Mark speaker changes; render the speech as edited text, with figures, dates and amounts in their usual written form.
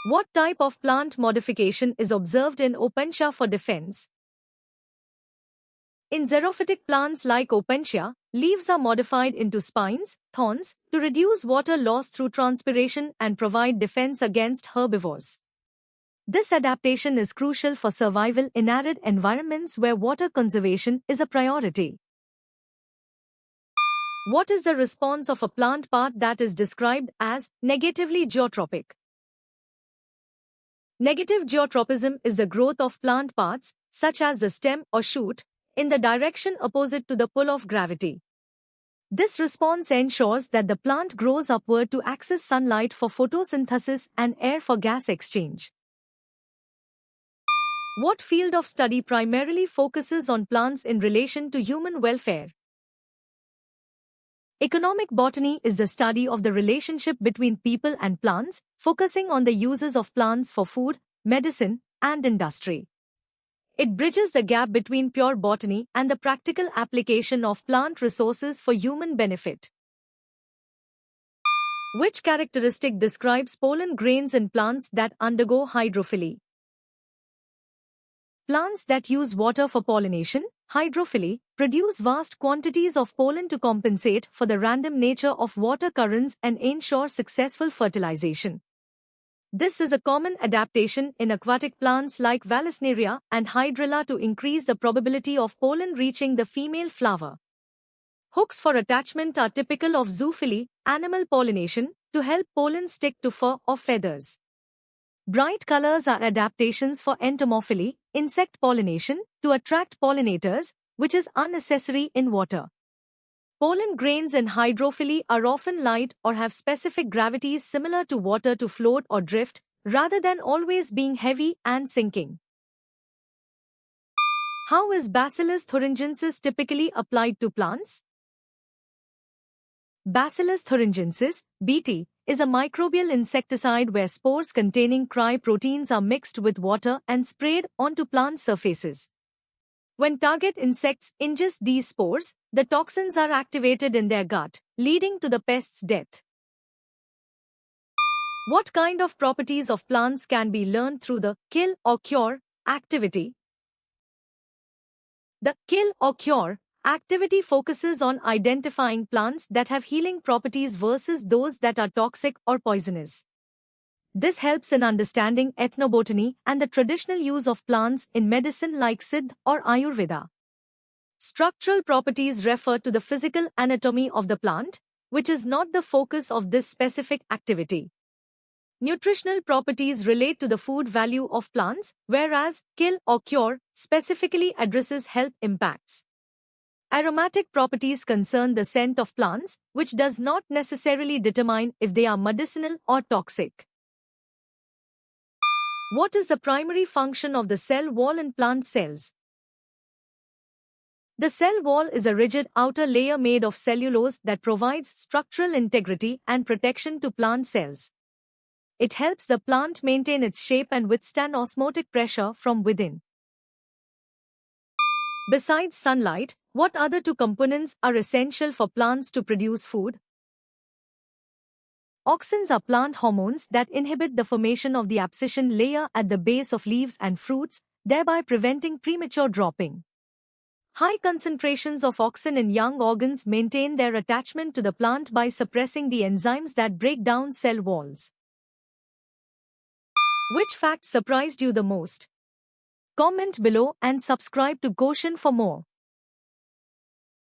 Speaker 1: What type of plant modification is observed in Opentia for defense? In xerophytic plants like Opentia, leaves are modified into spines, thorns, to reduce water loss through transpiration and provide defense against herbivores. This adaptation is crucial for survival in arid environments where water conservation is a priority. What is the response of a plant part that is described as negatively geotropic? Negative geotropism is the growth of plant parts, such as the stem or shoot, in the direction opposite to the pull of gravity. This response ensures that the plant grows upward to access sunlight for photosynthesis and air for gas exchange. What field of study primarily focuses on plants in relation to human welfare? Economic botany is the study of the relationship between people and plants, focusing on the uses of plants for food, medicine, and industry. It bridges the gap between pure botany and the practical application of plant resources for human benefit. Which characteristic describes pollen grains in plants that undergo hydrophily? Plants that use water for pollination, hydrophily, produce vast quantities of pollen to compensate for the random nature of water currents and ensure successful fertilization. This is a common adaptation in aquatic plants like Vallisneria and Hydrilla to increase the probability of pollen reaching the female flower. Hooks for attachment are typical of zoophily, animal pollination, to help pollen stick to fur or feathers. Bright colors are adaptations for entomophily, insect pollination, to attract pollinators, which is unnecessary in water. Pollen grains in hydrophily are often light or have specific gravities similar to water to float or drift, rather than always being heavy and sinking. How is Bacillus thuringiensis typically applied to plants? Bacillus thuringiensis, BT, is a microbial insecticide where spores containing cryoproteins are mixed with water and sprayed onto plant surfaces. When target insects ingest these spores, the toxins are activated in their gut, leading to the pest's death. What kind of properties of plants can be learned through the kill or cure activity? The kill or cure activity focuses on identifying plants that have healing properties versus those that are toxic or poisonous. This helps in understanding ethnobotany and the traditional use of plants in medicine like Siddha or Ayurveda. Structural properties refer to the physical anatomy of the plant, which is not the focus of this specific activity. Nutritional properties relate to the food value of plants, whereas kill or cure specifically addresses health impacts. Aromatic properties concern the scent of plants, which does not necessarily determine if they are medicinal or toxic. What is the primary function of the cell wall in plant cells? The cell wall is a rigid outer layer made of cellulose that provides structural integrity and protection to plant cells. It helps the plant maintain its shape and withstand osmotic pressure from within. Besides sunlight, what other two components are essential for plants to produce food? Auxins are plant hormones that inhibit the formation of the abscission layer at the base of leaves and fruits, thereby preventing premature dropping. High concentrations of auxin in young organs maintain their attachment to the plant by suppressing the enzymes that break down cell walls. Which fact surprised you the most? Comment below and subscribe to Goshen for more.